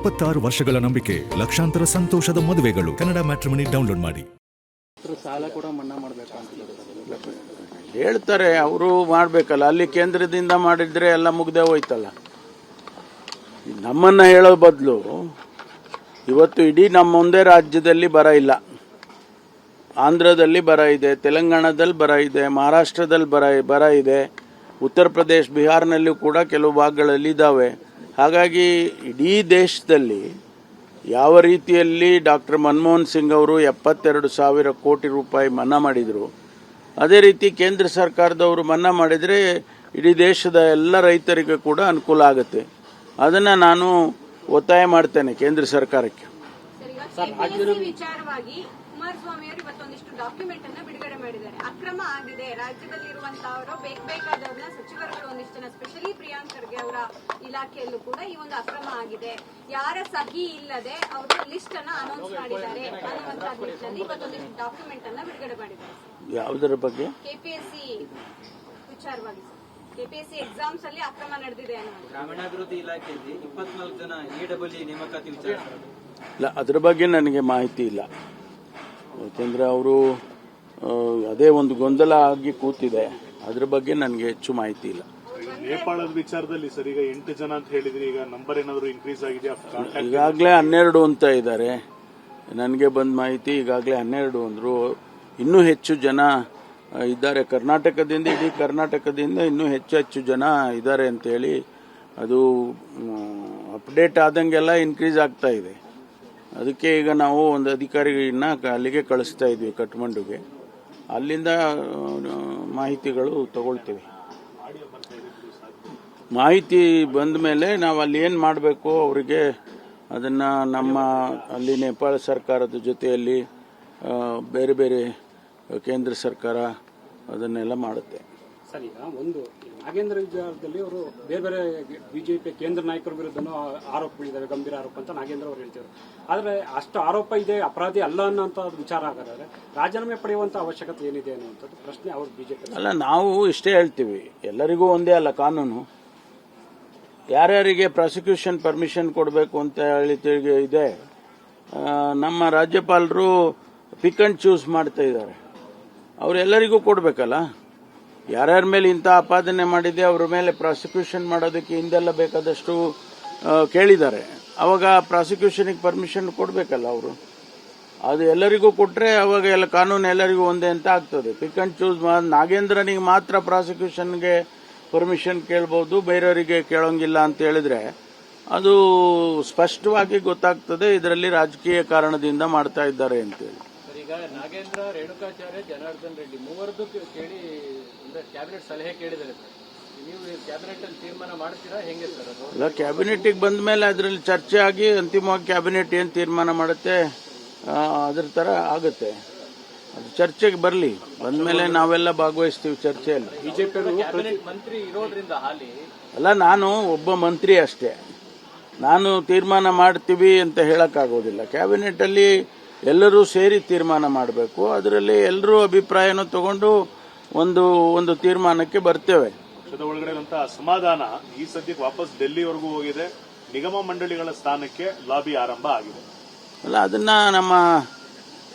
26 ವರ್ಷಗಳ ನಂಬಿಕೆ, ಲಕ್ಷಾಂತರ ಸಂತೋಷದ ಮದುವೆಗಳು. ಕನ್ನಡ ಮ್ಯಾಟ್ರಿಮನಿ ಡೌನ್ಲೋಡ್ ಮಾಡಿ. ಸಾಲ ಕೂಡ ಮನ್ನಾ ಮಾಡಬೇಕು ಹೇಳ್ತಾರೆ, ಅವರು ಮಾಡಬೇಕಲ್ಲ. ಅಲ್ಲಿ ಕೇಂದ್ರದಿಂದ ಮಾಡಿದ್ರೆ ಎಲ್ಲ ಮುಗ್ದೇ ಹೋಯ್ತಲ್ಲ. ನಮ್ಮನ್ನ ಹೇಳೋ ಬದಲು ಇವತ್ತು ಇಡೀ ನಮ್ಮ ಮುಂದೆ ರಾಜ್ಯದಲ್ಲಿ ಬರ ಇಲ್ಲ. ಆಂಧ್ರದಲ್ಲಿ ಬರ ಇದೆ, ತೆಲಂಗಾಣದಲ್ಲಿ ಬರ ಇದೆ, ಮಹಾರಾಷ್ಟ್ರದಲ್ಲಿ ಬರ ಇದೆ, ಉತ್ತರ ಪ್ರದೇಶ, ಬಿಹಾರ್ನಲ್ಲೂ ಕೂಡ ಕೆಲವು ಭಾಗಗಳಲ್ಲಿ ಇದ್ದಾವೆ. ಹಾಗಾಗಿ ಇಡೀ ದೇಶದಲ್ಲಿ ಯಾವ ರೀತಿಯಲ್ಲಿ ಡಾಕ್ಟರ್ ಮನಮೋಹನ್ ಸಿಂಗ್ ಅವರು 72,000 ಕೋಟಿ ರೂಪಾಯಿ ಮನ್ನಾ ಮಾಡಿದರು, ಅದೇ ರೀತಿ ಕೇಂದ್ರ ಸರ್ಕಾರದವರು ಮನ್ನಾ ಮಾಡಿದರೆ ಇಡೀ ದೇಶದ ಎಲ್ಲ ರೈತರಿಗೆ ಕೂಡ ಅನುಕೂಲ ಆಗುತ್ತೆ. ಅದನ್ನು ನಾನು ಒತ್ತಾಯ ಮಾಡ್ತೇನೆ ಕೇಂದ್ರ ಸರ್ಕಾರಕ್ಕೆ. ವಿಚಾರವಾಗಿ ಕುಮಾರಸ್ವಾಮಿ ಅವರು ಇವತ್ತೊಂದಿಷ್ಟು ಡಾಕ್ಯುಮೆಂಟ್ ಅನ್ನ ಬಿಡುಗಡೆ ಮಾಡಿದ್ದಾರೆ. ಅಕ್ರಮ ಆಗಿದೆ ರಾಜ್ಯದಲ್ಲಿರುವಂತಹವರು ಬೇಕಾದವ್ರನ್ನ ಸಚಿವರುಗಳು ಒಂದಿಷ್ಟು ಜನ, ಸ್ಪೆಷಲಿ ಪ್ರಿಯಾಂಕ್ ಖರ್ಗೆ ಅವರ ಇಲಾಖೆಯಲ್ಲೂ ಕೂಡ ಈ ಒಂದು ಅಕ್ರಮ ಆಗಿದೆ. ಯಾರ ಸಹಿ ಇಲ್ಲದೆ ಅವರು ಲಿಸ್ಟ್ ಅನ್ನ ಅನೌನ್ಸ್ ಮಾಡಿದ್ದಾರೆ ಅನ್ನುವಂತಹ ನಿಟ್ಟಿನಲ್ಲಿ ಇವತ್ತೊಂದಿಷ್ಟು ಡಾಕ್ಯುಮೆಂಟ್ ಅನ್ನ ಬಿಡುಗಡೆ ಮಾಡಿದ್ದಾರೆ. ಯಾವುದರ ಬಗ್ಗೆ? ಕೆಪಿಎಸ್ಸಿ ವಿಚಾರವಾಗಿ. ಕೆಪಿಎಸ್ಸಿ ಎಕ್ಸಾಮ್ಸ್ ಅಲ್ಲಿ ಅಕ್ರಮ ನಡೆದಿದೆ ಅನ್ನೋದು. ಗ್ರಾಮೀಣಾಭಿವೃದ್ಧಿ ಇಲಾಖೆಯಲ್ಲಿ 24 ಜನ EWE ನೇಮಕಾತಿ ವಿಚಾರ ಇಲ್ಲ, ಅದ್ರ ಬಗ್ಗೆ ನನಗೆ ಮಾಹಿತಿ ಇಲ್ಲ. ಯಾಕೆಂದ್ರೆ ಅವರು ಅದೇ ಒಂದು ಗೊಂದಲ ಆಗಿ ಕೂತಿದೆ. ಅದ್ರ ಬಗ್ಗೆ ನನಗೆ ಹೆಚ್ಚು ಮಾಹಿತಿ ಇಲ್ಲ. ನೇಪಾಳದ ವಿಚಾರದಲ್ಲಿ ಸರ್ ಈಗ 8 ಜನ ಅಂತ ಹೇಳಿದ್ರಿ, ಈಗ ನಂಬರ್ ಏನಾದ್ರು ಇನ್ಕ್ರೀಸ್ ಆಗಿದೆಯಾ? ಈಗಾಗಲೇ 12 ಅಂತ ಇದ್ದಾರೆ. ನನಗೆ ಬಂದ ಮಾಹಿತಿ ಈಗಾಗಲೇ 12 ಅಂದ್ರು. ಇನ್ನೂ ಹೆಚ್ಚು ಜನ ಇದ್ದಾರೆ ಕರ್ನಾಟಕದಿಂದ, ಇಡೀ ಕರ್ನಾಟಕದಿಂದ ಇನ್ನೂ ಹೆಚ್ಚು ಜನ ಇದ್ದಾರೆ ಅಂತೇಳಿ ಅದು ಅಪ್ಡೇಟ್ ಆದಂಗೆಲ್ಲ ಇನ್ಕ್ರೀಸ್ ಆಗ್ತಾ ಇದೆ. ಅದಕ್ಕೆ ಈಗ ನಾವು ಒಂದು ಅಧಿಕಾರಿಗಳನ್ನ ಅಲ್ಲಿಗೆ ಕಳಿಸ್ತಾ ಇದ್ವಿ, ಕಠ್ಮಂಡುಗೆ. ಅಲ್ಲಿಂದ ಮಾಹಿತಿಗಳು ತಗೊಳ್ತೀವಿ. ಮಾಹಿತಿ ಬಂದ ಮೇಲೆ ನಾವು ಅಲ್ಲಿ ಏನು ಮಾಡಬೇಕು ಅವರಿಗೆ ಅದನ್ನು ನಮ್ಮ ಅಲ್ಲಿ ನೇಪಾಳ ಸರ್ಕಾರದ ಜೊತೆಯಲ್ಲಿ ಬೇರೆ ಬೇರೆ ಕೇಂದ್ರ ಸರ್ಕಾರ ಅದನ್ನೆಲ್ಲ ಮಾಡುತ್ತೆ. ಸರ್, ಈಗ ಒಂದು ನಾಗೇಂದ್ರ ವಿಚಾರದಲ್ಲಿ ಅವರು ಬೇರೆ ಬೇರೆ ಬಿಜೆಪಿ ಕೇಂದ್ರ ನಾಯಕರ ವಿರುದ್ಧನೂ ಆರೋಪಗಳಿದ್ದಾವೆ, ಗಂಭೀರ ಆರೋಪ ಅಂತ ನಾಗೇಂದ್ರ ಅವರು ಹೇಳ್ತಿದ್ರು. ಆದರೆ ಅಷ್ಟು ಆರೋಪ ಇದೆ, ಅಪರಾಧಿ ಅಲ್ಲ ಅನ್ನೋಂಥ ವಿಚಾರ ಆಗಾದ್ರೆ ರಾಜೀನಾಮೆ ಪಡೆಯುವಂತ ಅವಶ್ಯಕತೆ ಏನಿದೆ ಅನ್ನುವಂಥದ್ದು ಪ್ರಶ್ನೆ ಅವರು ಬಿಜೆಪಿ ಅಲ್ಲ. ನಾವು ಇಷ್ಟೇ ಹೇಳ್ತೀವಿ, ಎಲ್ಲರಿಗೂ ಒಂದೇ ಅಲ್ಲ ಕಾನೂನು. ಯಾರ್ಯಾರಿಗೆ ಪ್ರಾಸಿಕ್ಯೂಷನ್ ಪರ್ಮಿಷನ್ ಕೊಡಬೇಕು ಅಂತ ಹೇಳಿ ಇದೆ. ನಮ್ಮ ರಾಜ್ಯಪಾಲರು ಪಿಕ್ ಅಂಡ್ ಚೂಸ್ ಮಾಡ್ತಾ ಇದ್ದಾರೆ. ಅವರೆಲ್ಲರಿಗೂ ಕೊಡಬೇಕಲ್ಲ. ಯಾರ್ಯಾರ ಮೇಲೆ ಇಂಥ ಆಪಾದನೆ ಮಾಡಿದೆ ಅವರ ಮೇಲೆ ಪ್ರಾಸಿಕ್ಯೂಷನ್ ಮಾಡೋದಕ್ಕೆ ಹಿಂದೆಲ್ಲ ಬೇಕಾದಷ್ಟು ಕೇಳಿದ್ದಾರೆ. ಅವಾಗ ಪ್ರಾಸಿಕ್ಯೂಷನ್ಗೆ ಪರ್ಮಿಷನ್ ಕೊಡಬೇಕಲ್ಲ ಅವರು. ಅದು ಎಲ್ಲರಿಗೂ ಕೊಟ್ಟರೆ ಅವಾಗ ಎಲ್ಲ ಕಾನೂನು ಎಲ್ಲರಿಗೂ ಒಂದೇ ಅಂತ ಆಗ್ತದೆ. ಪಿಕ್ ಅಂಡ್ ಚೂಸ್ ನಾಗೇಂದ್ರನಿಗೆ ಮಾತ್ರ ಪ್ರಾಸಿಕ್ಯೂಷನ್ಗೆ ಪರ್ಮಿಷನ್ ಕೇಳ್ಬೋದು, ಬೇರೆಯವರಿಗೆ ಕೇಳೋಂಗಿಲ್ಲ ಅಂತ ಹೇಳಿದ್ರೆ ಅದು ಸ್ಪಷ್ಟವಾಗಿ ಗೊತ್ತಾಗ್ತದೆ ಇದರಲ್ಲಿ ರಾಜಕೀಯ ಕಾರಣದಿಂದ ಮಾಡ್ತಾ ಇದ್ದಾರೆ ಅಂತೇಳಿ. ಈಗ ನಾಗೇಂದ್ರ, ರೇಣುಕಾಚಾರ್ಯ, ಜನಾರ್ದನ್ ರೆಡ್ಡಿ ಮೂವರದ್ದು ಕೇಳಿ ಕ್ಯಾಬಿನೆಟ್ ಸಲಹೆ ಕೇಳಿದ್ದಾರೆ. ನೀವು ಕ್ಯಾಬಿನೆಟ್ ಅಲ್ಲಿ ತೀರ್ಮಾನ ಮಾಡ್ತೀರಾ ಹೆಂಗೆ ಸರ್? ಅಲ್ಲ, ಕ್ಯಾಬಿನೆಟ್ಗೆ ಬಂದ ಮೇಲೆ ಅದರಲ್ಲಿ ಚರ್ಚೆ ಆಗಿ ಅಂತಿಮವಾಗಿ ಕ್ಯಾಬಿನೆಟ್ ಏನು ತೀರ್ಮಾನ ಮಾಡುತ್ತೆ ಅದ್ರ ತರ ಆಗುತ್ತೆ. ಅದು ಚರ್ಚೆಗೆ ಬರಲಿ, ಬಂದ ಮೇಲೆ ನಾವೆಲ್ಲ ಭಾಗವಹಿಸ್ತೀವಿ ಚರ್ಚೆಯಲ್ಲಿ. ಬಿಜೆಪಿ ಕ್ಯಾಬಿನೆಟ್ ಮಂತ್ರಿ ಇರೋದ್ರಿಂದ ಹಾಲಿ ಅಲ್ಲ, ನಾನು ಒಬ್ಬ ಮಂತ್ರಿ ಅಷ್ಟೇ. ನಾನು ತೀರ್ಮಾನ ಮಾಡ್ತೀವಿ ಅಂತ ಹೇಳಕ್ಕಾಗೋದಿಲ್ಲ. ಕ್ಯಾಬಿನೆಟ್ ಅಲ್ಲಿ ಎಲ್ಲರೂ ಸೇರಿ ತೀರ್ಮಾನ ಮಾಡಬೇಕು. ಅದರಲ್ಲಿ ಎಲ್ಲರೂ ಅಭಿಪ್ರಾಯನೂ ತಗೊಂಡು ಒಂದು ತೀರ್ಮಾನಕ್ಕೆ ಬರ್ತೇವೆ. ಪಕ್ಷದ ಒಳಗಡೆ ಅಸಮಾಧಾನ ಈ ಸದ್ಯಕ್ಕೆ ವಾಪಸ್ ಡೆಲ್ಲಿವರೆಗೂ ಹೋಗಿದೆ. ನಿಗಮ ಮಂಡಳಿಗಳ ಸ್ಥಾನಕ್ಕೆ ಲಾಬಿ ಆರಂಭ ಆಗಿದೆ. ಅಲ್ಲ, ಅದನ್ನ ನಮ್ಮ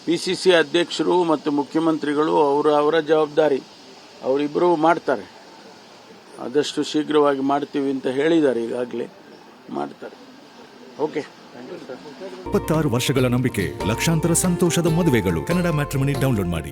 PCC ಅಧ್ಯಕ್ಷರು ಮತ್ತು ಮುಖ್ಯಮಂತ್ರಿಗಳು ಅವರ ಜವಾಬ್ದಾರಿ, ಅವರಿಬ್ಬರು ಮಾಡ್ತಾರೆ. ಆದಷ್ಟು ಶೀಘ್ರವಾಗಿ ಮಾಡ್ತೀವಿ ಅಂತ ಹೇಳಿದ್ದಾರೆ, ಈಗಾಗಲೇ ಮಾಡ್ತಾರೆ. ಓಕೆ. 26 ವರ್ಷಗಳ ನಂಬಿಕೆ, ಲಕ್ಷಾಂತರ ಸಂತೋಷದ ಮದುವೆಗಳು. ಕನ್ನಡ ಮ್ಯಾಟ್ರಿಮನಿ ಡೌನ್ಲೋಡ್ ಮಾಡಿ.